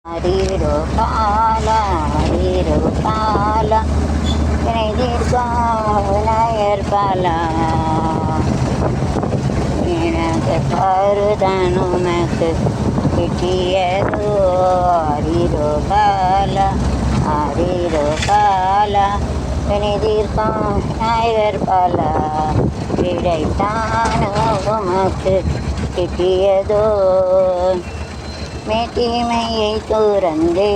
ஹரீரோ காலா ஹரீரோ காலா வினை தீர்க்கும் விநாயகர் பாலா எனக்கு கருதான் உனக்கு கிட்டியதோ ஹரீரோ காலா ஹரீரோ காலா வினை தீர்க்கும் விநாயகர் பாலா கிடைத்தான் உமக்கு கிட்டியதோ மேட்டிமையை துறந்தே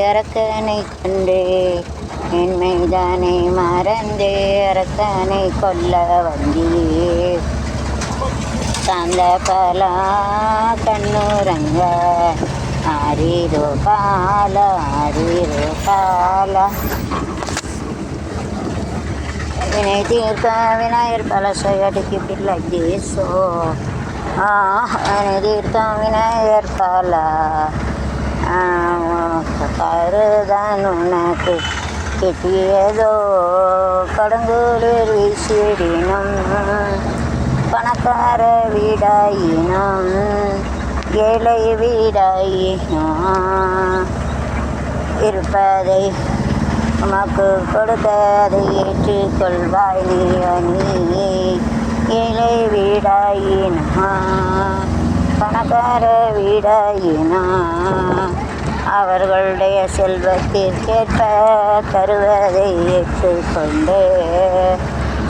அரக்கனை கண்டே என்மைதானை மறந்தே அரக்கனை கொல்ல வந்தியே சாந்த பலா கண்ணுரங்க ஹரீரோ காலா ஹரீரோ காலா வினை தீர்க்க விநாயகர் பலசை அடுக்கி பிள்ளை தேசோ தீர்த்தம் விநாயகர் பாலா கருதான் உனக்கு கிட்டியதோ கடங்குளிர் வீசிடினும் பணக்கார வீடாயினும் ஏழை வீடாயினும் இருப்பதை உமக்கு கொடுத்ததை ஏற்றுக்கொள்வாய் நீ ஏழை வீடாயினா பணக்கார வீடாயினா அவர்களுடைய செல்வத்திற்கேற்ப தருவதை ஏற்றுக்கொண்டு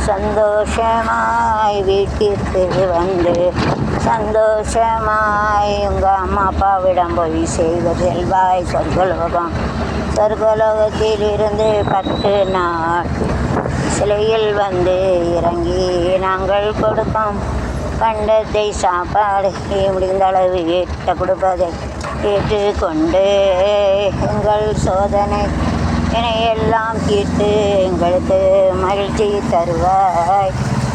சந்தோஷமாய் வீட்டிற்கு வந்து சந்தோஷமாய் உங்கள் அம்மா அப்பாவிடம் போய் செய்த செல்வாய் சொர்க்கலோகம் சொர்க்கலோகத்தில் இருந்து 10 நாள் சிலையில் வந்து இறங்கி நாங்கள் கொடுப்போம் பண்டத்தை சாப்பாடு முடிந்த அளவு ஏற்ற கொடுப்பதை ஏற்றுக்கொண்டு எங்கள் சோதனை எல்லாம் தீர்த்து எங்களுக்கு மகிழ்ச்சி தருவாய்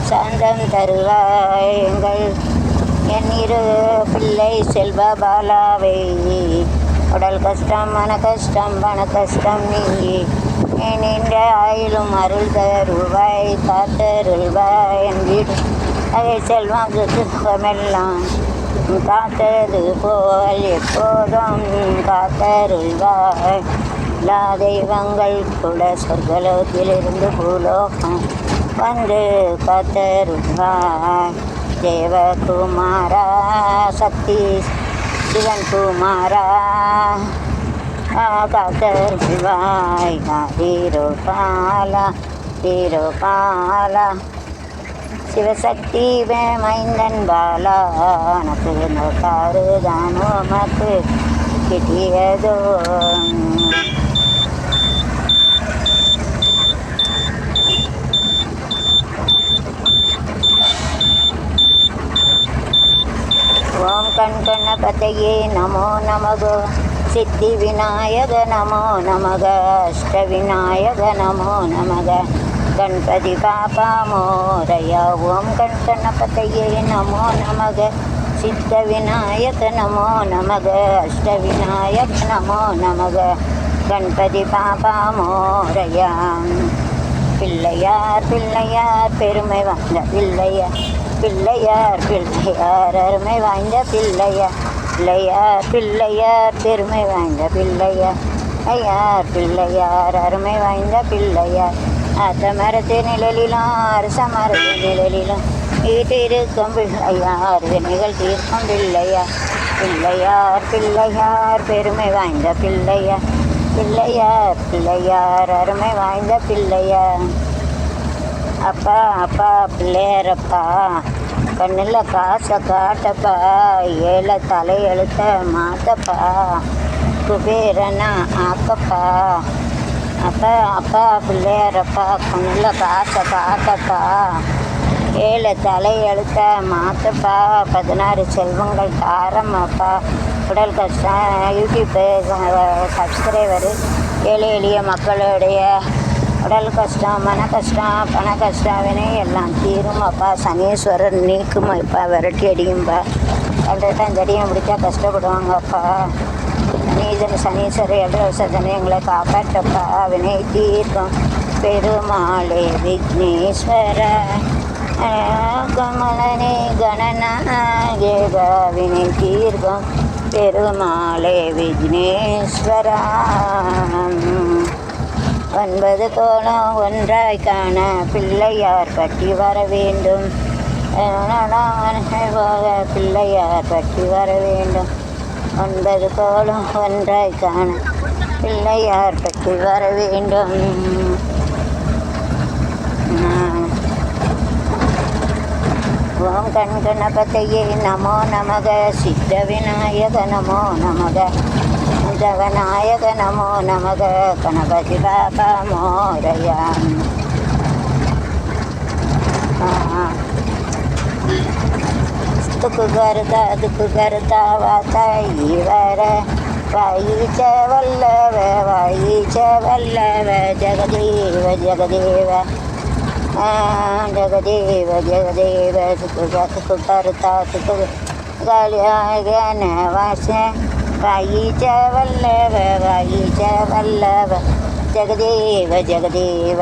சாந்தம் தருவாய் என் இரு பிள்ளை செல்வ பாலாவை உடல் கஷ்டம் மன கஷ்டம் பண கஷ்டம் நீ நின்ற ஆயிலும் அருள் தருவாய் காத்தருள்வாய் என் வீடு அதை செல்வம் சுத்தமெல்லாம் காத்தது போல் எப்போதும் காத்தருள்வாய் எல்லா தெய்வங்கள் கூட சொர்க்கலோகத்திலிருந்து பூலோகம் வந்து காத்தருள்வாய் தேவகுமாரா சக்தி சிவன் குமாரா காத்தருள்வாய் ஹரீரோ காலா ஹீரோ காலா சிவசக்தி மைந்தன் பாலா எனக்கு கருதான் உமக்கு கிட்டியதோ ஓம் கண்கணபதையே நமோ நமகோ சித்தி விநாயக நமோ நமக அஷ்ட விநாயக நமோ நமக கணபதி பாபா மோரயா ஓம் கணபதையே நமோ நமக சித்த விநாயக நமோ நமக அஷ்ட விநாயக நமோ நமக கணபதி பாபா மோரயா பிள்ளையார் பிள்ளையார் பெருமை வாய்ந்த பிள்ளையார் பிள்ளையார் பிள்ளையார் அருமை வாய்ந்த பிள்ளையார் பிள்ளையார் பிள்ளையார் பெருமை வாய்ந்த பிள்ளையார் ஐயார் பிள்ளையார் அருமை வாய்ந்த பிள்ளையார் அத்த மரத்து நிழலிலும் அரச மரத்து நிழலிலும் வீட்டிருக்கும் பிள்ளையார் வினைகள் தீர்க்கும் பிள்ளையார் பிள்ளையார் பிள்ளையார் பெருமை வாய்ந்த பிள்ளையார் பிள்ளையார் பிள்ளையார் அருமை வாய்ந்த பிள்ளையார் அப்பா அப்பா பிள்ளையாரப்பா கண்ணில் காசை காட்டப்பா ஏழை தலையெழுத்த மாத்தப்பா குபேரனா ஆக்கப்பா அப்பா அப்பா பிள்ளையாரப்பா கண்ணில் காசை காட்டப்பா ஏழை தலையெழுத்த மாத்தப்பா 16 செல்வங்கள் தாரமாப்பா உடல் கஷ்டம் யூடியூப்பு சப்ஸ்கிரைபரு ஏழை எளிய மக்களுடைய உடல் கஷ்டம் மன கஷ்டம் பண கஷ்டம் எல்லாம் தீரும் அப்பா சனீஸ்வரர் நீக்கும் அப்பா விரட்டி அடிக்கும்பா கரெக்டாக தடியும் பிடிச்சா கஷ்டப்படுவாங்கப்பா சனீஸ்வரர் 7 வருஷத்தனை எங்களை காப்பாற்றப்பா வினை தீர்க்கும் பெருமாளே விக்னேஸ்வர கமலனே கணநாயக வினை தீர்க்கும் பெருமாளே விக்னேஸ்வரா. 9 கோலம் ஒன்றாய் காண பிள்ளையார் பற்றி வர வேண்டும். பிள்ளையார் பற்றி வர வேண்டும். 9 கோலம் ஒன்றாய் காண பிள்ளையார் பற்றி வர வேண்டும். ஓம் கண் கணபதையே நமோ நமக. சித்த விநாயக நமோ நமக. ஜகநாயக நமோ நமக. கணபதி பாபா மோரயா. துக்கு கருதா வாத்தாயி வர வாயிச்ச வல்லவ வாயிச்ச வல்லவ ஜெகதேவ ஜெகதேவ ஜெகதேவ ஜெகதேவ. துக்கு கருதா துக்கு கல்யாண வாச வாயிச்ச வல்லவ வாயிச்ச வல்லவ ஜெகதேவ ஜெகதேவ.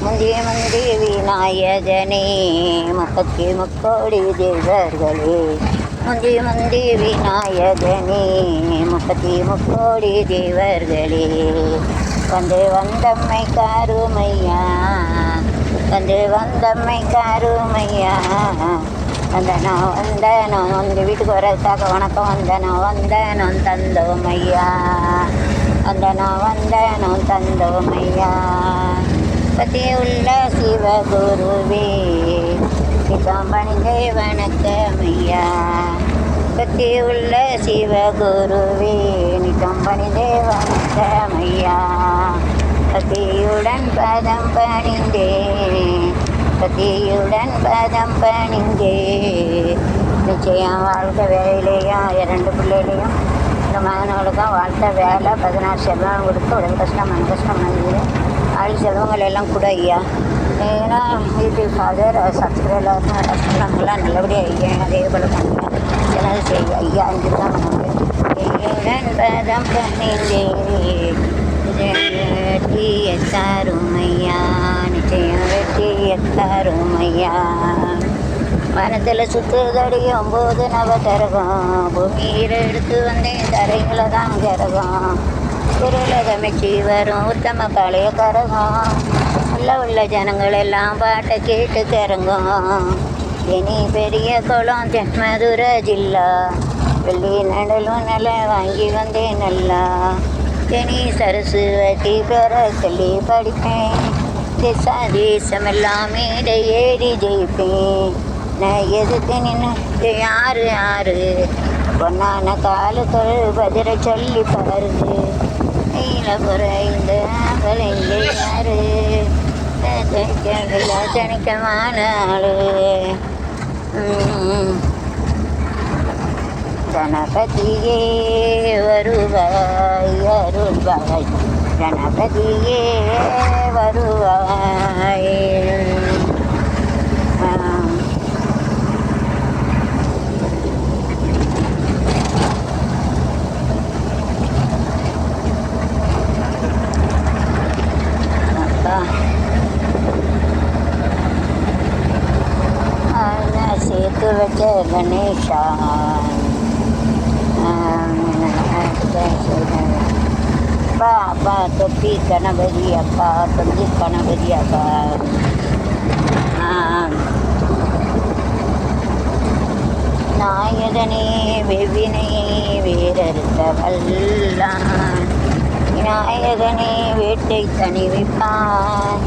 முந்தி முந்தி விநாயகனே முப்பத்தி முக்கோடி தேவர்களே. முந்தி முந்தி விநாயகனே முப்பத்தி முக்கோடி தேவர்களே. வந்து வந்தம்மை காருமையா வந்து வந்தம்மை காருமையா. வந்தனோ வந்தனோ வந்து வீட்டுக்கு வரதுக்காக வணக்கம். வந்தனோ தந்தோமையா. வந்தனோ தந்தோமையா. பத்தி உள்ள சிவகுருவே நிகம்பணிந்தே வணக்கமையா. பத்தி உள்ள சிவகுருவே நிகம்பணிந்தே வணக்கமையா. பத்தியுடன் பதம் பணிந்தே பத்தியுடன் பதம் பணிந்தே. நிச்சயம் வாழ்க்கை வேலையிலையும் 2 பிள்ளையிலையும் இந்த மகனோளுக்கும் வாழ்க்கை வேலை 16 செல்வம் கொடுத்து உடல் கஷ்டம் மன கஷ்டம் நன்றி ஆள் செல்வங்கள் எல்லாம் கூட ஐயா. ஏன்னா யூடியூப் ஃபாதர் சப்ஸ்கிரைபர்லாம் நல்லபடியாக ஐயா அதே போல் பண்ணுறேன். எனது செய்ய ஐயா அஞ்சு தான் பண்ணுவேன். பதம் பண்ணிந்தே வெற்றி எத்தாருமையா. நிச்சயம் வெற்றி எத்தாருமையா. வனத்தில் சுற்றுதடியும் போது நவகரகம் பூமியில் எடுத்து வந்தேன் தரைகளை தான் கரகம். பொருளகமைச்சி வரும் உத்தம பழைய கரகம். உள்ள ஜனங்கள் எல்லாம் பாட்டை கேட்டு கரங்கும். இனி பெரிய குளம் தென்மதுரை ஜில்லா. வெள்ளி நடலும் நல்ல வாங்கி வந்தேன் நல்லா. இனி சரஸ்வதி பெற சொல்லி படிப்பேன். தேசம் எல்லாமே ஏறி ஜெயிப்பேன். நான் எதுக்கு நின்று யாரு யாரு பொன்னான காலுக்கள் பதிரை சொல்லி பாருது. குறைந்த கலைஞ யாரு தனிக்கமான ஆளு. கணபதியே வருவாய் அருள்வாய். கணபதியே வருவாய். சேர்த்து வச்ச கணேஷா அப்பா தொப்பி கணபதி அப்பா தொந்தி கணபதி அப்பா. நாயகனே வெவ்வினை வேறறுத்த வல்லான். விநாயகனே வேட்டை தனி வைப்பான்.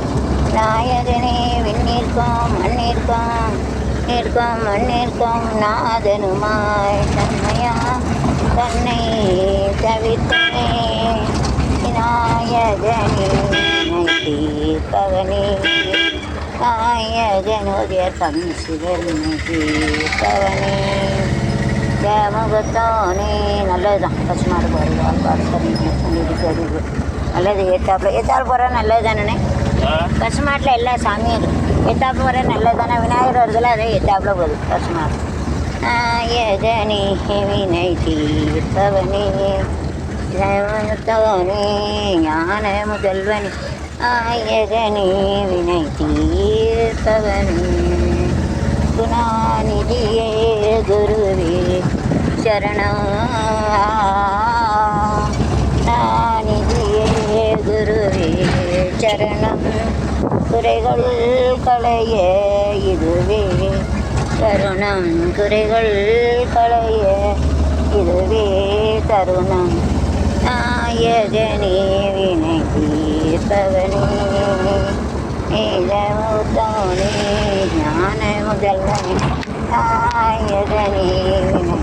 நாயகனே விண்ணிற்கும் மண்ணிற்கும் நிற்கும் மண்ணிற்கும் நாதனுமாய் தன்மையா தன்னை தவிர்த்தனே. விநாயகனே தீர்ப்பவனே நாயகனுடைய தம் சிவனை தீர்ப்பவனே. முகத்தோனே நல்லதுதான். பசுமாடு போகிறது சொல்லிட்டு நல்லது. ஏத்தாப்புல போகிற நல்லது தானே. பசுமாட்டில் எல்லா சாமியும் இருக்குது. ஏத்தாப்புல போகிற நல்லது தானே. விநாயகர் வருதில்ல அதே ஏத்தாப்புல போகுது பசுமாடு. நாயகனே வினை தீர்ப்பவனே முகத்தோனே ஞான முதல்வனே நாயகனே வினை தீர்ப்பவனே குணாநிதியே குருவே சரணம். நாநிதியே குருவே சரணம். குறைகள் களைய இதுவே தருணம். குறைகள் களைய இதுவே தருணம். நாயகனே வினை தீர்ப்பவனே நீலமுத்தோனே ஞான முதல்வனே. நாயகனே வினை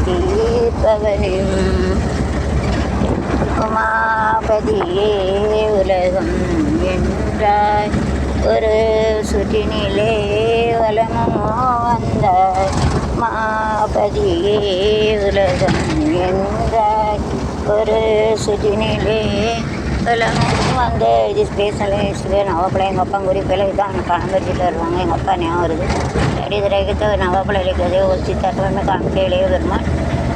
தீர்ப்பவனே உமாபதியே உலகம் என்றாய். ஒரு சுற்றினிலே வலமும் வந்தாய். மாபதியே உலகம் என்றாய். ஒரு சுற்றினிலே வலமும் வந்து இது ஸ்பேஷலிஸ்ட்டு நவாப்பழம் எங்கள் அப்பா கூறி பிள்ளை தான் எனக்கு கணம்பரிச்சிட்டு வருவாங்க. எங்கள் அப்பா ஞாபகம் வருது. அடிதுரைக்கு நவாப்பழம் இழைக்கிறது ஒரு சித்தாட்டமே காமிக்க இளைய பெருமாள்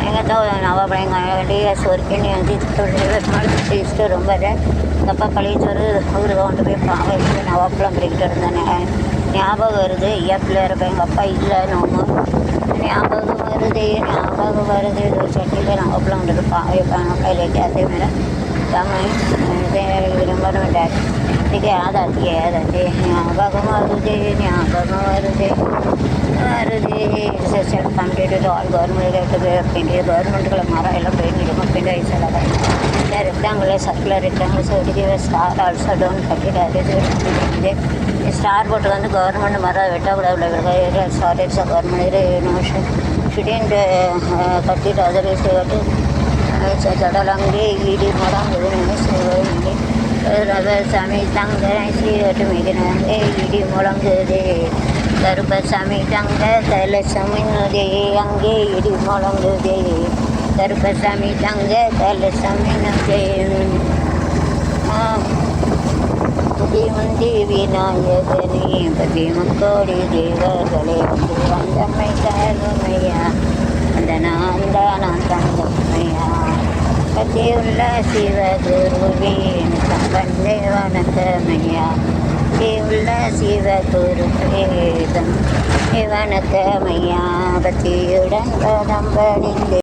எங்கத்தோ நவாப்பழம் காண்டிய சொற்கின்னு வந்து பெருமாள் டேஸ்ட்டு ரொம்ப எங்கள் அப்பா பழையச்சோறு ஊருக்கு கொண்டு போய் பாவம் நவாப்பழம் பிரிக்கிட்டு இருந்தேன். ஞாபகம் வருது. ஐயாப்பில் இருப்பேன். எங்கள் அப்பா இல்லை நம்ம ஞாபகம் வருது. ஞாபகம் வருது. இது ஒரு சட்டியில் நவாப்பழம் கொண்டு பாவைப்பாங்க கையிலேக்கு அதே மேலே தமிழ் விரும்ப வேண்டாம். இதுக்கு ஆதாத்தி ஏதாத்தி ஞாபகம் வருது. ஞாபகம் வருது வருது. ரிசர்ச் கம்ப்ளீட்டட் ஆல் கவர்மெண்ட் கவர்மெண்ட்டுகளை மரம் எல்லாம் போயிட்டு பெயிண்ட் வயசாக ரெக்டாங்குலர் சர்க்குலர் ரெக்டாங்குலர் சைடுக்கு ஸ்டார் ஆல்சோ டவுன் கட்டிடாது. ஸ்டார் போட்டு வந்து கவர்மெண்ட் மரம் வெட்டக்கூடாது. ஸ்டார்டேஜ் கவர்மெண்ட் இனோவேஷன் ஸ்டூடெண்ட் கட்டிட்டு அதர்வைஸ் கட்டி சடலங்கே ஈடி முழங்குது சிவங்கி ரவசாமி தங்க சீட்டு மிகினே இடி முழங்குதே. கருப்பசாமி தங்க தலசமினுதே அங்கே இடி முழங்குதே. கருப்பசாமி தங்க தலசமினுதே. முந்தி விநாயகனே பதி முக்கோடி தேவர்களே வந்து வந்தம்மை தருமையா வந்தனாந்தானான் தந்தம்மையா. பத்தியுள்ள சிவகுருவே சம்பந்தே வணக்கமையா. பத்தியுள்ள சிவகுருவே வணக்கமையா. பத்தியுடன் கதம்படிந்தே